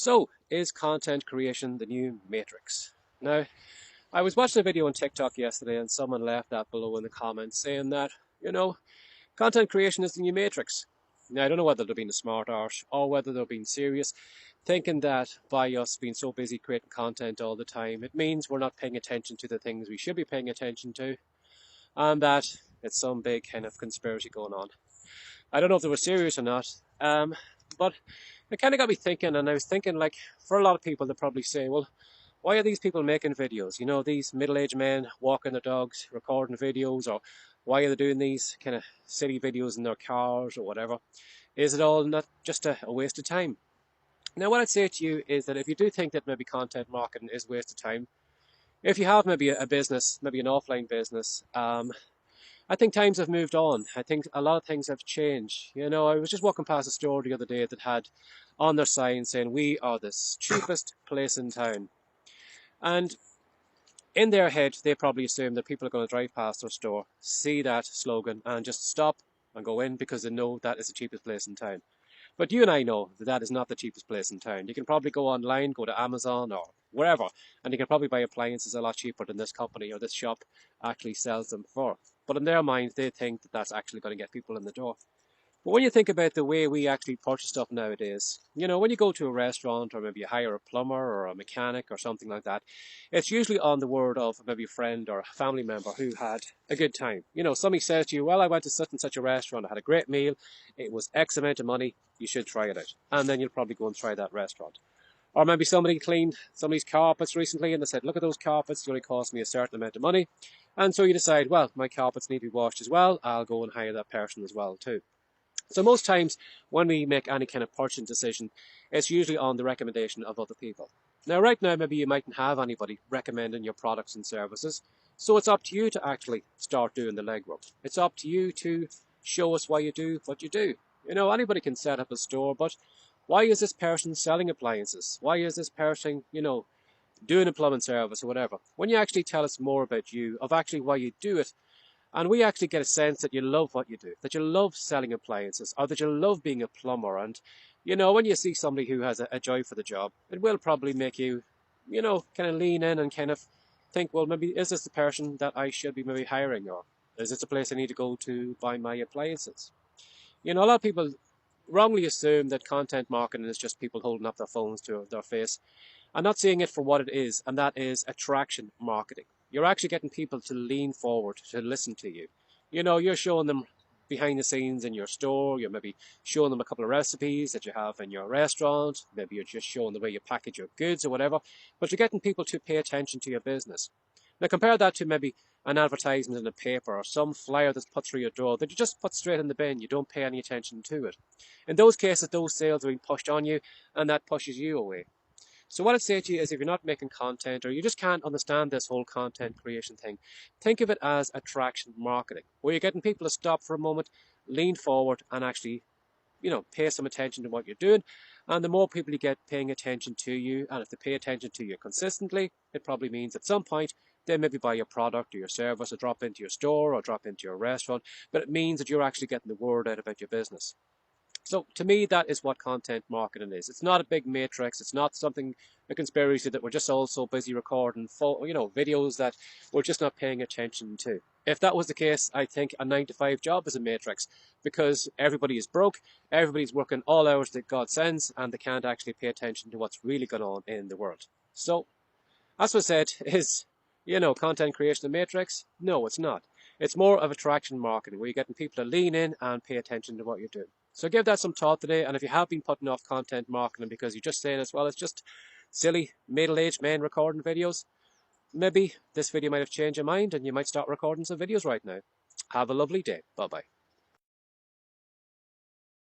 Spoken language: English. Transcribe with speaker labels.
Speaker 1: So, is content creation the new matrix? Now, I was watching a video on TikTok yesterday and someone left that below in the comments saying that, you know, content creation is the new matrix. Now, I don't know whether they're being a smart arse or whether they're being serious, thinking that by us being so busy creating content all the time, it means we're not paying attention to the things we should be paying attention to, and that it's some big kind of conspiracy going on. I don't know if they were serious or not, but it kind of got me thinking, and I was thinking, like, for a lot of people, they probably say, well, why are these people making videos? You know, these middle-aged men walking their dogs, recording videos, or why are they doing these kind of silly videos in their cars or whatever? Is it all not just a waste of time? Now, what I'd say to you is that if you do think that maybe content marketing is a waste of time, if you have maybe a business, maybe an offline business, I think times have moved on. I think a lot of things have changed. You know, I was just walking past a store the other day that had on their sign saying, "We are the cheapest place in town." And in their head, they probably assume that people are going to drive past their store, see that slogan, and just stop and go in because they know that is the cheapest place in town. But you and I know that that is not the cheapest place in town. You can probably go online, go to Amazon or wherever, and you can probably buy appliances a lot cheaper than this company or this shop actually sells them for. But in their minds, they think that that's actually going to get people in the door. But when you think about the way we actually purchase stuff nowadays, you know, when you go to a restaurant or maybe you hire a plumber or a mechanic or something like that, it's usually on the word of maybe a friend or a family member who had a good time. You know, somebody says to you, well, I went to such and such a restaurant, I had a great meal, it was X amount of money, you should try it out. And then you'll probably go and try that restaurant. Or maybe somebody cleaned somebody's carpets recently and they said, look at those carpets, they only cost me a certain amount of money. And so you decide, well, my carpets need to be washed as well, I'll go and hire that person as well too. So most times when we make any kind of purchasing decision, it's usually on the recommendation of other people. Now right now maybe you mightn't have anybody recommending your products and services, so it's up to you to actually start doing the legwork. It's up to you to show us why you do what you do. You know, anybody can set up a store, but why is this person selling appliances? Why is this person, you know, doing a plumbing service or whatever? When you actually tell us more about you, of actually why you do it, and we actually get a sense that you love what you do, that you love selling appliances, or that you love being a plumber. And, you know, when you see somebody who has a joy for the job, it will probably make you, you know, kind of lean in and kind of think, well, maybe is this the person that I should be maybe hiring? Or is this a place I need to go to buy my appliances? You know, a lot of people wrongly assume that content marketing is just people holding up their phones to their face and not seeing it for what it is, and that is attraction marketing. You're actually getting people to lean forward to listen to you. You know, you're showing them behind the scenes in your store, you're maybe showing them a couple of recipes that you have in your restaurant, maybe you're just showing the way you package your goods or whatever, but you're getting people to pay attention to your business. Now compare that to maybe an advertisement in a paper or some flyer that's put through your door that you just put straight in the bin, you don't pay any attention to it. In those cases, those sales are being pushed on you and that pushes you away. So what I'd say to you is if you're not making content or you just can't understand this whole content creation thing, think of it as attraction marketing, where you're getting people to stop for a moment, lean forward and actually, you know, pay some attention to what you're doing. And the more people you get paying attention to you, and if they pay attention to you consistently, it probably means at some point they maybe buy your product or your service or drop into your store or drop into your restaurant, but it means that you're actually getting the word out about your business. So to me, that is what content marketing is. It's not a big matrix. It's not something, a conspiracy that we're just all so busy recording, you know, videos that we're just not paying attention to. If that was the case, I think a 9-to-5 job is a matrix because everybody is broke, everybody's working all hours that God sends, and they can't actually pay attention to what's really going on in the world. So, as was said, is, you know, content creation a matrix? No, it's not. It's more of attraction marketing, where you're getting people to lean in and pay attention to what you're doing. So give that some thought today, and if you have been putting off content marketing because you're just saying as well, it's just silly middle-aged men recording videos, maybe this video might have changed your mind and you might start recording some videos right now. Have a lovely day. Bye-bye.